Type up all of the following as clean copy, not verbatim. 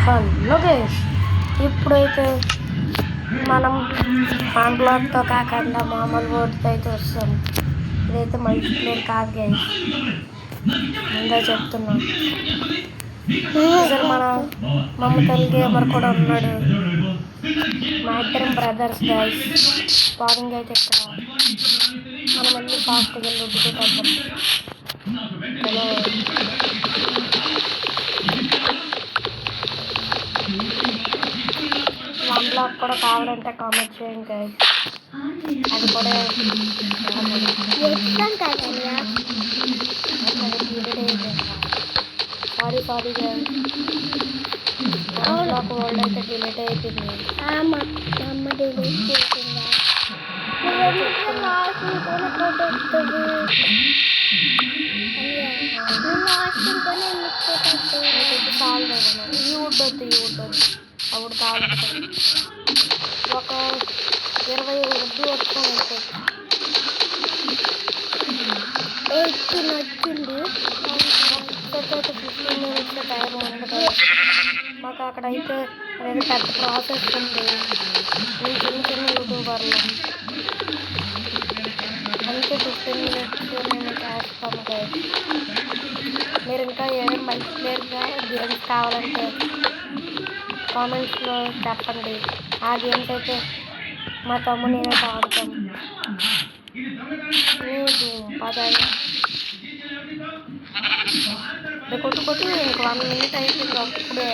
Hello guys, ఇప్పుడైతే మనం బ్లాక్తో కాకుండా మామూలు బోర్డుతో అయితే వస్తాం. ఇదైతే మల్టీప్లేయర్ కాదు గైస్, ముందే చెప్తున్నాం. మన మమ్మల్ని గేమర్ కూడా ఉన్నాడు. మా ఇద్దరం బ్రదర్స్ గైస్. స్పానింగ్ అయితే ఇక్కడ మనం వెళ్ళి ఫాస్ట్గా వెళ్ళి ఉడ్డుకుంటాం. హలో వన్ బ్లాక్ కూడా కావాలంటే కామెంట్ చేయండి గైస్. అది కూడా సారీ గైస్, బ్లాక్ వరల్డ్ అయితే డిలీట్ అయిపోయింది. అమ్మ డిలీట్ చేసిందా? ఈ వుడ్డొద్దు అప్పుడు కావాలి. ఒక 20 వడ్డీ వచ్చామంటే నచ్చింది. 15 మినిట్స్ టైం ఉంది. మాకు అక్కడైతే అదేదో పెద్ద ప్రాసెస్ ఉంది. మేము చిన్న యూట్యూబర్లు, అందుకే 15 మినిట్స్ మేము చేస్తాము గైస్. మీరు ఇంకా ఏమైనా మల్టీప్లేయర్గా గేమ్స్ కావాలంటే కామెంట్స్లో చెప్పండి. ఆ గేమ్స్ అయితే మా తమ్ముడు నేనైతే ఆడుతాం. కొట్టు ఇంక 1 మినిట్ అయిపోయింది. అప్పుడే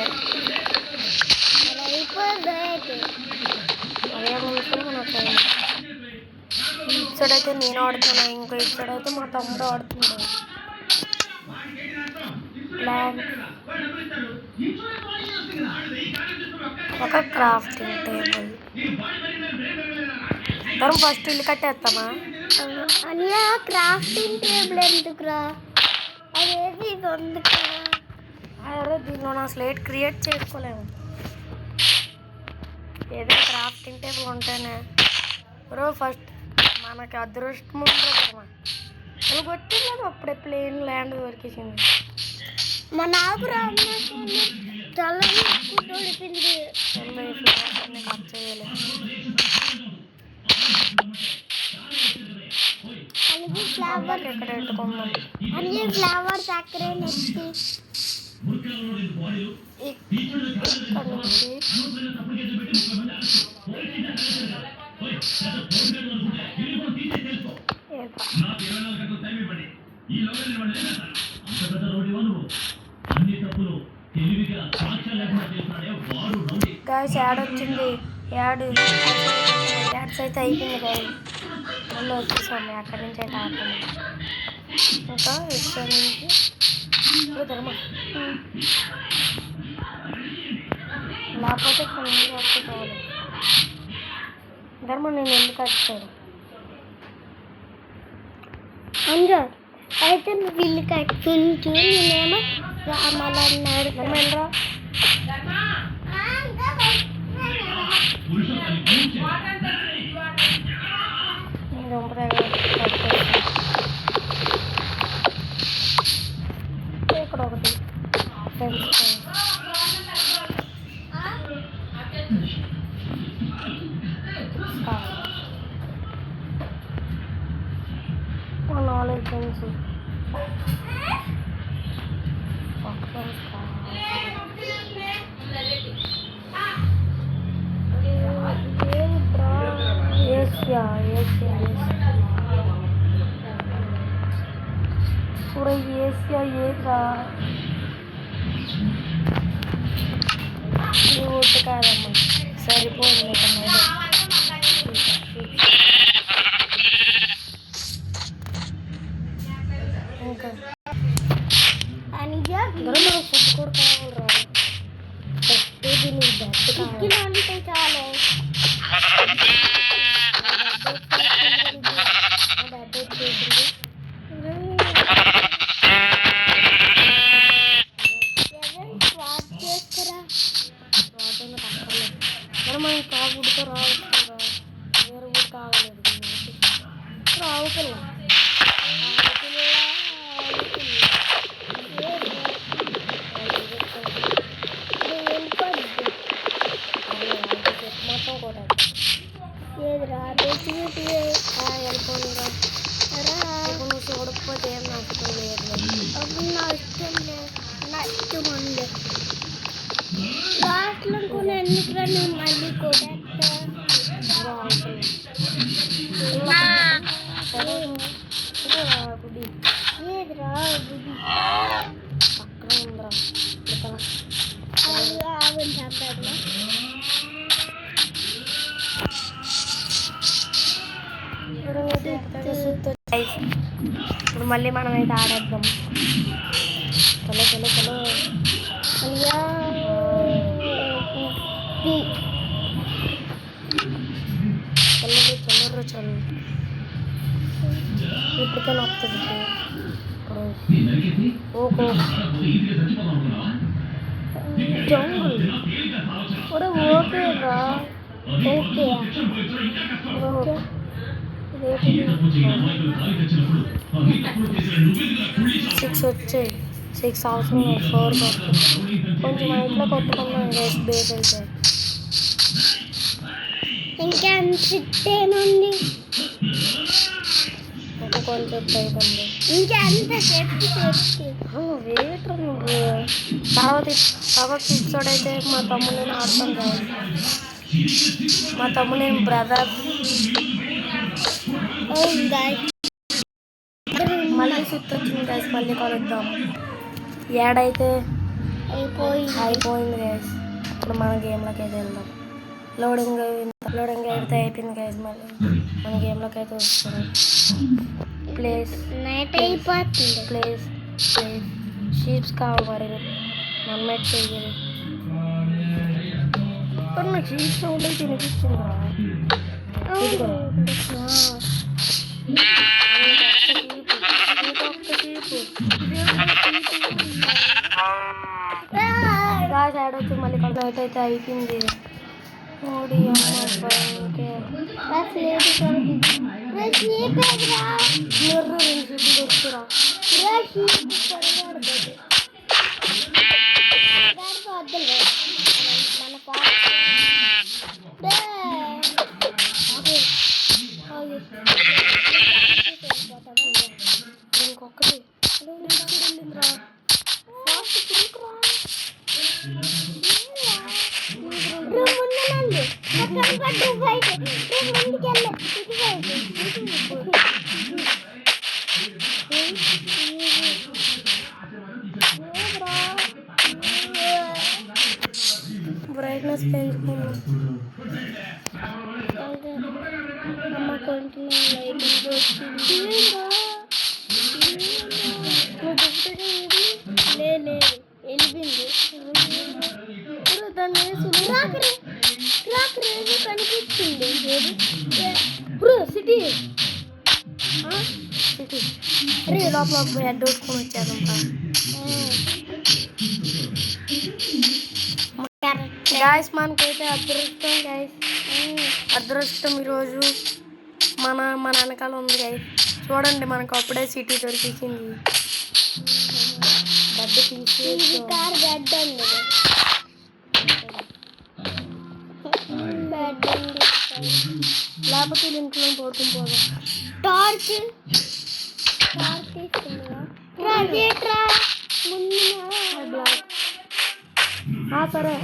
అదే నిమిషం మనకు ఇచ్చడైతే నేను ఆడుతున్నాను, ఇంకో ఇచ్చడైతే మా తమ్ముడు ఆడుతున్నాడు. ఒక క్రాఫ్టింగ్ టేబుల్ మనం ఫస్ట్ ఇల్లు కట్టేస్తామా? అనియా క్రాఫ్టింగ్ టేబుల్ ఎందుకురా? అదేది ఉంది కదా. అరే దీనిలో నా స్లేట్ క్రియేట్ చేసుకోలేము. ఏదో క్రాఫ్టింగ్ టేబుల్ ఉంటేనే బ్రో ఫస్ట్ మనకి అదృష్టం ఉంటుంది కదా. అది కొట్టలేదు అప్పుడే ప్లేన్ ల్యాండ్ దొరికేసింది. మా నాకు చాలా దొరికింది. కట్ చేయాలి. ఫ్లవర్ ఎక్కడ పెట్టుకుందాం? అన్ని ఫ్లవర్స్ అక్కడే నెక్కి ఇక్కడ నుంచి గాయస్ యాడ్ వచ్చింది. యాడ్స్ అయితే అయిపోయింది గాయస్. మళ్ళీ వచ్చేసాము అక్కడి నుంచి అయితే ఆడుతున్నాం. ఇంకా ఇక్కడ నుంచి ధర్మ లేకపోతే ఇక్కడ నుంచి వచ్చేసాను. ధర్మ నేను ఎందుకు వచ్చాడు అంజా అయితే నువ్వు ఇల్లు కట్టించు, నేనేమో రామాలన్నాడు. ధర్మేంద్ర ఇక్కడ ఒకటి నాలెడ్జ్ ఫ్రెండ్స్ ఇప్పుడు ఏసియా ఏదిరా? ఈ ఊటి కాదమ్మా, సరిపోయింది. ఇంకా మనకు ఫుడ్ కూడా కావాలరా. ఫస్ట్ దీన్ని బెడ్ అంటే చాలు. మనం కావుడితో రావచ్చు కదా, వేరే ఊరు కావలేదు రావు పిల్ల. వెళ్ళిపోయిరా. ఇప్పుడు నువ్వు చూడకపోతే ఏం నష్టం లేదు. అప్పుడు నా ఇష్టం లేదు, నా ఇష్టం ఉంది. లాస్ట్లో కూడా ఎందుకురా నువ్వు మళ్ళీ కొడతా? ఏదిరా గుడి పక్కన ఉందిరా. ఆవిడ చంపాడు. ఇప్పుడు మళ్ళీ మనం అయితే ఆడేద్దాం. చలో చలో చలో. అయ్యా చల్లరు చల్లరు చల్లు. ఇప్పటికైనా వస్తుంది ఓకో జంగుల్ కూడా ఓకేరా. ఓకే 6 వచ్చాయి. 6 అవసరం 4 కొంచెం మా ఇంట్లో కొట్టుకున్నాం రేస్ బేస్ అయితే. ఇంకా ఏముంది? ఇంకా కొంచెం అయిపోయింది. ఇంకా ఎంత సేఫ్టీ వేటర్ నువ్వు తర్వాత 6 అయితే మా తమ్ముడు నేను ఆడతాం కదా. మా తమ్ముడు నేను బ్రదర్. మళ్ళీ సుత్తి వచ్చింది గైస్. మళ్ళీ కలుద్దాం. ఏడైతే అయిపోయింది గైస్. ఇప్పుడు మన గేమ్లోకి అయితే వెళ్దాం. లోడింగ్ అయితే అయిపోయింది గైస్. మళ్ళీ మన గేమ్లోకి అయితే వస్తుంది. ప్లేస్ నైట్ అయిపోతుంది. ప్లేస్ షీప్స్ కావాలి మరి నమ్మేట్ చెయ్యాలి. ఇప్పుడు నాకు షీప్ సౌండ్ అయితే వినిపించిందా? ఆడొచ్చు మళ్ళీ నైట్ అయితే అయిపోయింది. ఓడి అమ్మ ఓకే దొరుకుతురా. ఇంకొకటి వెళ్ళిందిరా. బ్రైట్నెస్ పెంచుకున్నాం. అమ్మ కొంచెం లైటింగ్ వచ్చింది. లేదు వెళ్ళిపోయింది. దాన్ని ట్రాక్ రేపు కనిపించింది. ఇప్పుడు సిటీ లోపల పోయి అడ్డు కొట్టుకొని వచ్చారంట. గాయస్ మనకైతే అదృష్టం గైస్. అదృష్టం ఈరోజు మన వెనకాల ఉంది గైస్. చూడండి మనకు అప్పుడే సిటీ దొరికింది. బడ్డ తీసి కార్ బెడ్ ఉంది. లేకపోతే ఇంట్లో పడుకుని పోదాం. టార్చ్ తీసుకుందా? ముందు సరే